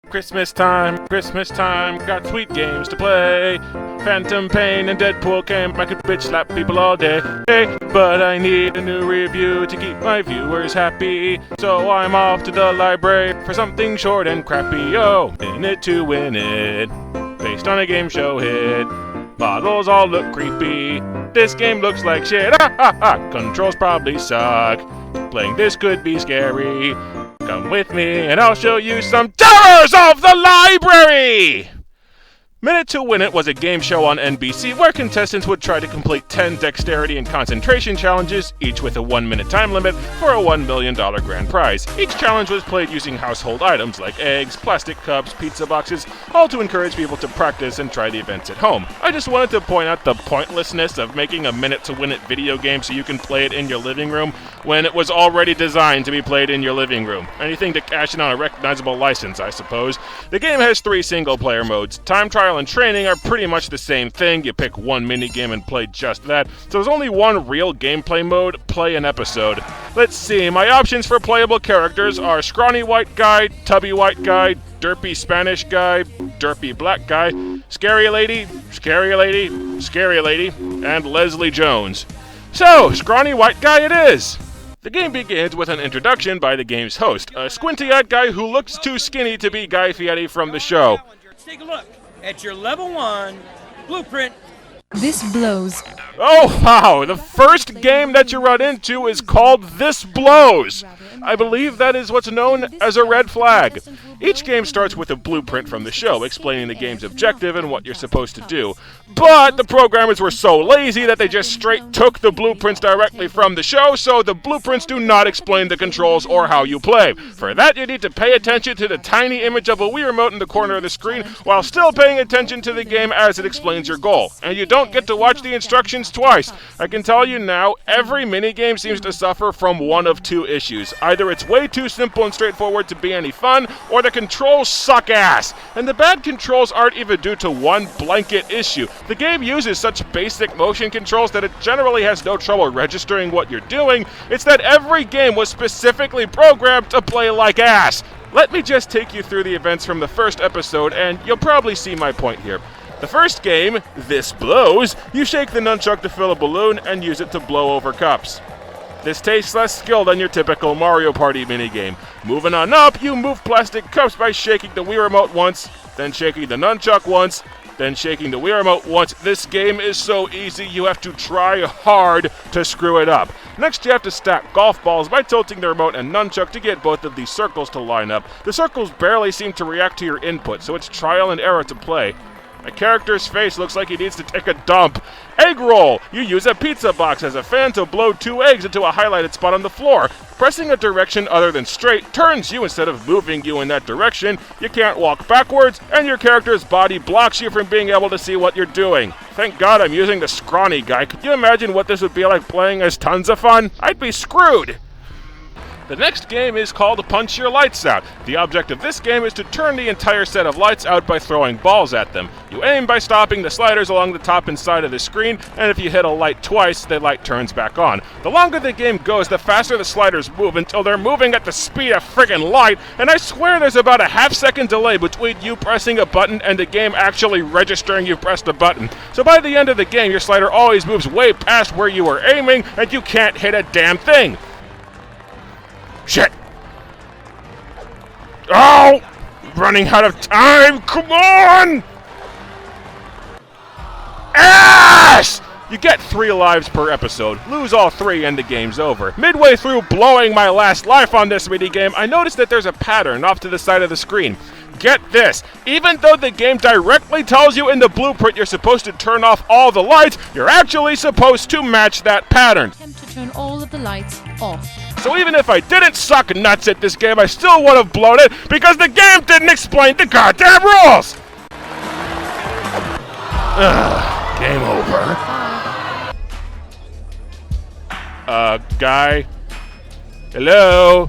Christmas time, got sweet games to play. Phantom Pain and Deadpool camp, I could bitch slap people all day. Hey, but I need a new review to keep my viewers happy. So I'm off to the library for something short and crappy. Oh, in it to win it, based on a game show hit. Models all look creepy, this game looks like shit. Controls probably suck, playing this could be scary. Come with me and I'll show you some terrors of the library! Minute to Win It was a game show on NBC where contestants would try to complete 10 dexterity and concentration challenges, each with a 1-minute time limit, for a $1 million grand prize. Each challenge was played using household items like eggs, plastic cups, pizza boxes, all to encourage people to practice and try the events at home. I just wanted to point out the pointlessness of making a Minute to Win It video game so you can play it in your living room when it was already designed to be played in your living room. Anything to cash in on a recognizable license, I suppose. The game has 3 single-player modes. Time trial and training are pretty much the same thing. You pick one minigame and play just that. So there's only one real gameplay mode, play an episode. Let's see, my options for playable characters are scrawny white guy, tubby white guy, derpy Spanish guy, derpy black guy, scary lady, and Leslie Jones. So, scrawny white guy it is! The game begins with an introduction by the game's host, a squinty-eyed guy who looks too skinny to be Guy Fieri from the show. Take a look at your level 1 blueprint. This blows. Oh wow, the first game that you run into is called This Blows. I believe that is what's known as a red flag. Each game starts with a blueprint from the show explaining the game's objective and what you're supposed to do. But the programmers were so lazy that they just straight took the blueprints directly from the show, so the blueprints do not explain the controls or how you play. For that, you need to pay attention to the tiny image of a Wii remote in the corner of the screen while still paying attention to the game as it explains your goal. And you don't get to watch the instructions twice. I can tell you now, every minigame seems to suffer from one of 2 issues. Either it's way too simple and straightforward to be any fun, or the controls suck ass. And the bad controls aren't even due to one blanket issue. The game uses such basic motion controls that it generally has no trouble registering what you're doing. It's that every game was specifically programmed to play like ass. Let me just take you through the events from the first episode, and you'll probably see my point here. The first game, This Blows, you shake the nunchuck to fill a balloon and use it to blow over cups. This tastes less skill than your typical Mario Party minigame. Moving on up, you move plastic cups by shaking the Wii Remote once, then shaking the nunchuck once, then shaking the Wii Remote once. This game is so easy, you have to try hard to screw it up. Next, you have to stack golf balls by tilting the remote and nunchuck to get both of these circles to line up. The circles barely seem to react to your input, so it's trial and error to play. A character's face looks like he needs to take a dump. Egg roll! You use a pizza box as a fan to blow 2 eggs into a highlighted spot on the floor. Pressing a direction other than straight turns you instead of moving you in that direction. You can't walk backwards, and your character's body blocks you from being able to see what you're doing. Thank God I'm using the scrawny guy. Could you imagine what this would be like playing as Tons of Fun? I'd be screwed! The next game is called Punch Your Lights Out. The object of this game is to turn the entire set of lights out by throwing balls at them. You aim by stopping the sliders along the top and side of the screen, and if you hit a light twice, the light turns back on. The longer the game goes, the faster the sliders move until they're moving at the speed of friggin' light, and I swear there's about a half-second delay between you pressing a button and the game actually registering you pressed a button. So by the end of the game, your slider always moves way past where you were aiming, and you can't hit a damn thing. Shit! Oh! Running out of time! Come on! Ass! You get 3 lives per episode. Lose all 3 and the game's over. Midway through blowing my last life on this minigame, I noticed that there's a pattern off to the side of the screen. Get this, even though the game directly tells you in the blueprint you're supposed to turn off all the lights, you're actually supposed to match that pattern. Attempt to turn all of the lights off. So even if I didn't suck nuts at this game, I still would have blown it because the game didn't explain the goddamn rules! Game over. Guy? Hello?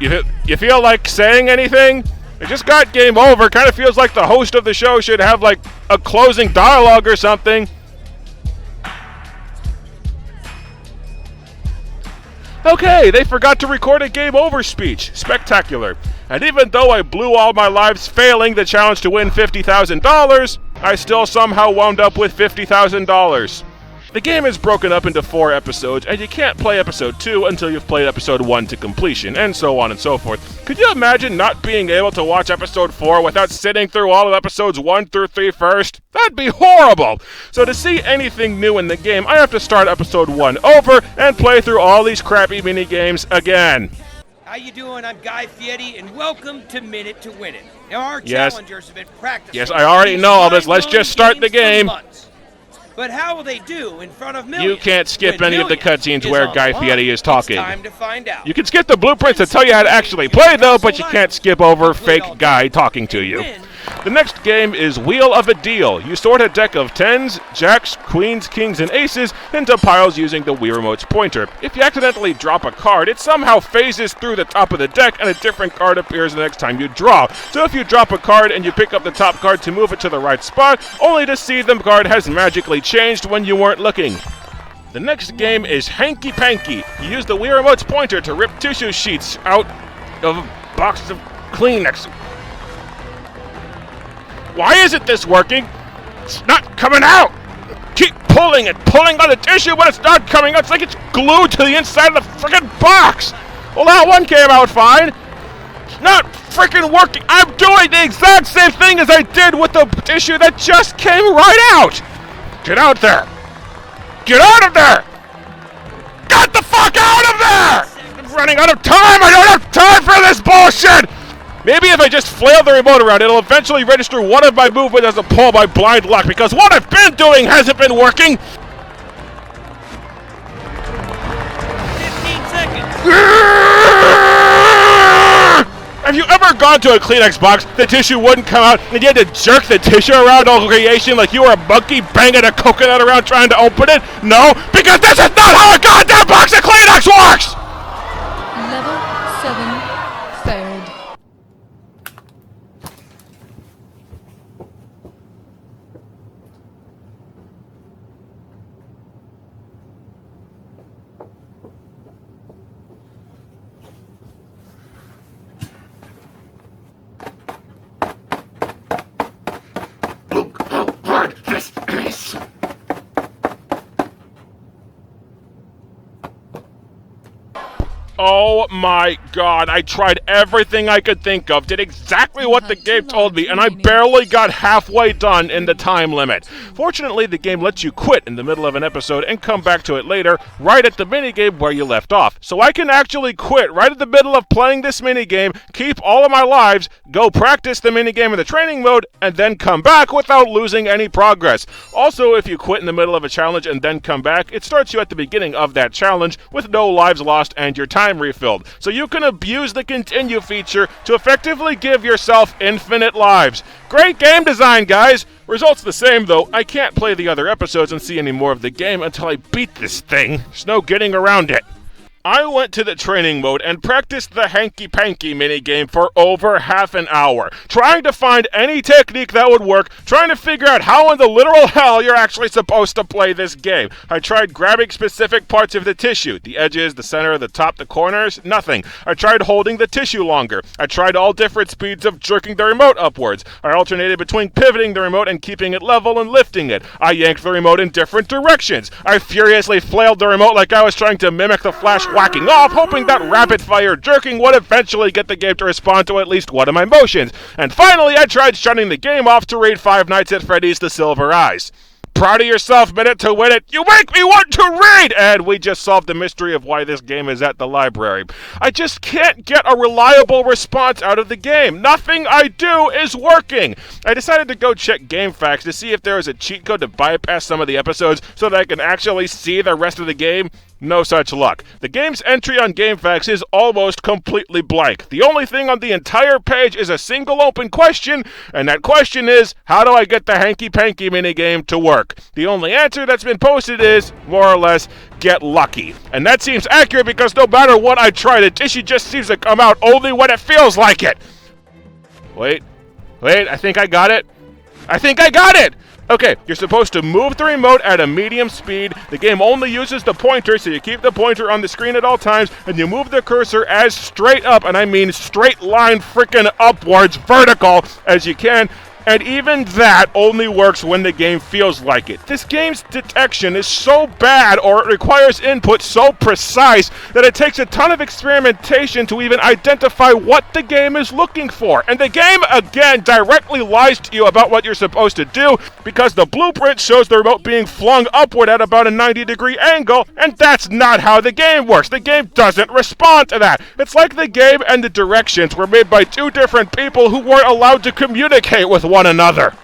You feel like saying anything? It just got game over. Kind of feels like the host of the show should have like a closing dialogue or something. Okay, they forgot to record a game over speech. Spectacular. And even though I blew all my lives failing the challenge to win $50,000, I still somehow wound up with $50,000. The game is broken up into 4 episodes, and you can't play episode 2 until you've played episode 1 to completion, and so on and so forth. Could you imagine not being able to watch episode 4 without sitting through all of episodes 1 through 3 first? That'd be horrible! So to see anything new in the game, I have to start episode 1 over and play through all these crappy mini-games again. How you doing? I'm Guy Fieri, and welcome to Minute to Win It. Now, our Yes. challengers have been practicing. Yes, I already know all this. Let's just start the game. But how will they do in front of millions? You can't skip when any of the millions cutscenes is where on Guy the Fieri line? is talking. It's time to find out. You can skip the blueprints that tell you how to actually play, though, but you can't skip over fake Guy talking to you. The next game is Wheel of a Deal. You sort a deck of 10s, jacks, queens, kings, and aces into piles using the Wii Remote's pointer. If you accidentally drop a card, it somehow phases through the top of the deck and a different card appears the next time you draw. So if you drop a card and you pick up the top card to move it to the right spot, only to see the card has magically changed when you weren't looking. The next game is Hanky Panky. You use the Wii Remote's pointer to rip tissue sheets out of a box of Kleenex. Why isn't this working? It's not coming out! Keep pulling and pulling on the tissue, but it's not coming out. It's like it's glued to the inside of the frickin' box! Well, that one came out fine. It's not frickin' working. I'm doing the exact same thing as I did with the tissue that just came right out! Get out there! Get out of there! Get the fuck out of there! I'm running out of time! I don't have time for this bullshit! Maybe if I just flail the remote around, it'll eventually register one of my movements as a pull by blind luck, because what I've been doing hasn't been working! 15 seconds. Have you ever gone to a Kleenex box, the tissue wouldn't come out, and you had to jerk the tissue around all creation like you were a monkey banging a coconut around trying to open it? No, because this is not how a goddamn box of Kleenex works! Level 7 failed. Oh my god, I tried everything I could think of, did exactly what the game told me, and I barely got halfway done in the time limit. Fortunately, the game lets you quit in the middle of an episode and come back to it later, right at the minigame where you left off. So I can actually quit right at the middle of playing this minigame, keep all of my lives, go practice the minigame in the training mode, and then come back without losing any progress. Also, if you quit in the middle of a challenge and then come back, it starts you at the beginning of that challenge with no lives lost and your time refilled. So you can abuse the continue feature to effectively give yourself infinite lives. Great game design, guys! Results the same, though. I can't play the other episodes and see any more of the game until I beat this thing. There's no getting around it. I went to the training mode and practiced the Hanky Panky minigame for over half an hour, trying to find any technique that would work, trying to figure out how in the literal hell you're actually supposed to play this game. I tried grabbing specific parts of the tissue, the edges, the center, the top, the corners, nothing. I tried holding the tissue longer. I tried all different speeds of jerking the remote upwards. I alternated between pivoting the remote and keeping it level and lifting it. I yanked the remote in different directions. I furiously flailed the remote like I was trying to mimic the Flash whacking off, hoping that rapid-fire jerking would eventually get the game to respond to at least one of my motions. And finally, I tried shutting the game off to read Five Nights at Freddy's The Silver Eyes. Proud of yourself, Minute to Win It. You make me want to read! And we just solved the mystery of why this game is at the library. I just can't get a reliable response out of the game. Nothing I do is working. I decided to go check GameFAQs to see if there was a cheat code to bypass some of the episodes so that I can actually see the rest of the game. No such luck. The game's entry on GameFAQs is almost completely blank. The only thing on the entire page is a single open question, and that question is, how do I get the Hanky Panky minigame to work? The only answer that's been posted is, more or less, get lucky. And that seems accurate because no matter what I try, the tissue just seems to come out only when it feels like it. Wait, I think I got it. I think I got it! Okay, you're supposed to move the remote at a medium speed. The game only uses the pointer, so you keep the pointer on the screen at all times, and you move the cursor as straight up, and I mean straight line freaking upwards, vertical, as you can. And even that only works when the game feels like it. This game's detection is so bad, or it requires input so precise, that it takes a ton of experimentation to even identify what the game is looking for. And the game, again, directly lies to you about what you're supposed to do, because the blueprint shows the remote being flung upward at about a 90-degree angle, and that's not how the game works. The game doesn't respond to that. It's like the game and the directions were made by two different people who weren't allowed to communicate with one another.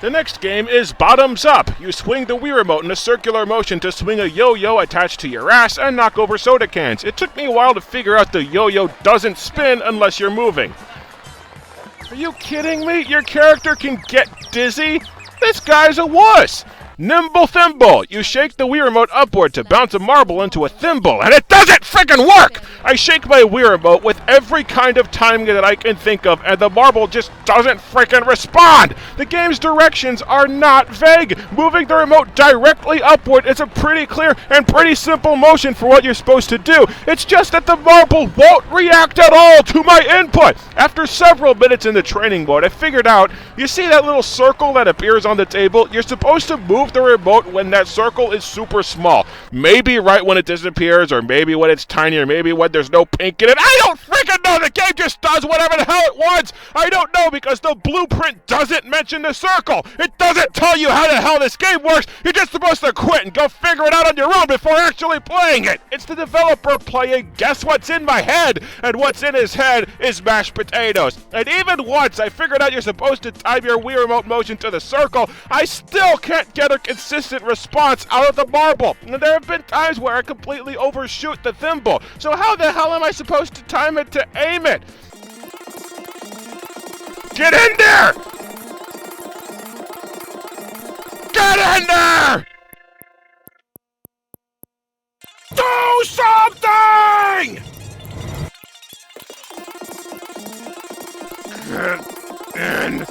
The next game is Bottoms Up. You swing the Wii Remote in a circular motion to swing a yo-yo attached to your ass and knock over soda cans. It took me a while to figure out the yo-yo doesn't spin unless you're moving. Are you kidding me? Your character can get dizzy? This guy's a wuss! Nimble Thimble. You shake the Wii Remote upward to bounce a marble into a thimble, and it doesn't frickin' work! I shake my Wii Remote with every kind of timing that I can think of, and the marble just doesn't frickin' respond! The game's directions are not vague. Moving the remote directly upward is a pretty clear and pretty simple motion for what you're supposed to do. It's just that the marble won't react at all to my input. After several minutes in the training mode, I figured out, you see that little circle that appears on the table? You're supposed to move the remote when that circle is super small. Maybe right when it disappears, or maybe when it's tiny, or maybe when there's no pink in it. I don't freaking know! The game just does whatever the hell it wants! I don't know, because the blueprint doesn't mention the circle! It doesn't tell you how the hell this game works! You're just supposed to quit and go figure it out on your own before actually playing it! It's the developer playing Guess What's in My Head, and what's in his head is mashed potatoes. And even once I figured out you're supposed to time your Wii Remote motion to the circle, I still can't get a consistent response out of the marble. And there have been times where I completely overshoot the thimble. So how the hell am I supposed to time it to aim it? Get in there! Get in there! Do something! Get in there!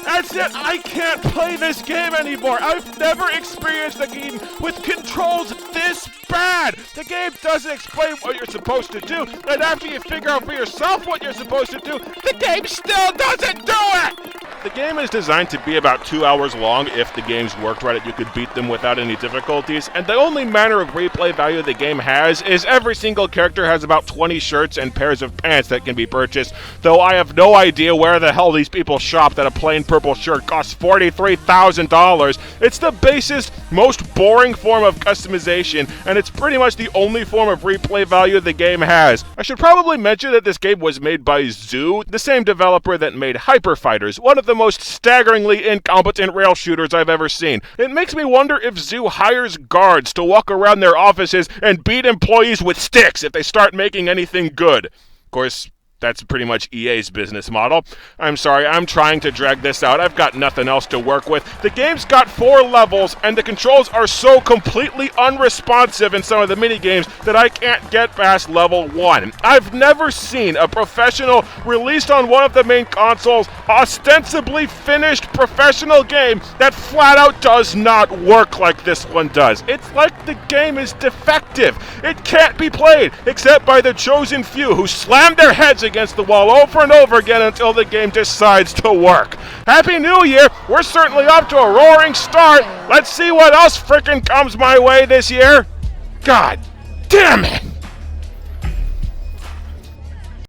That's it! I can't play this game anymore! I've never experienced a game with controls this bad! The game doesn't explain what you're supposed to do, and after you figure out for yourself what you're supposed to do, the game still doesn't do it! The game is designed to be about 2 hours long. If the games worked right, you could beat them without any difficulties, and the only manner of replay value the game has is every single character has about 20 shirts and pairs of pants that can be purchased, though I have no idea where the hell these people shop that a plain purple shirt costs $43,000. It's the basest, most boring form of customization, and it's pretty much the only form of replay value the game has. I should probably mention that this game was made by Zoo, the same developer that made Hyper Fighters, one of the most staggeringly incompetent rail shooters I've ever seen. It makes me wonder if Zoo hires guards to walk around their offices and beat employees with sticks if they start making anything good. Of course, that's pretty much EA's business model. I'm sorry, I'm trying to drag this out. I've got nothing else to work with. The game's got 4 levels, and the controls are so completely unresponsive in some of the minigames that I can't get past level 1. I've never seen a professional, released on one of the main consoles, ostensibly finished professional game that flat out does not work like this one does. It's like the game is defective. It can't be played, except by the chosen few who slam their heads against the wall over and over again until the game decides to work. Happy New Year! We're certainly up to a roaring start. Let's see what else frickin' comes my way this year. God damn it!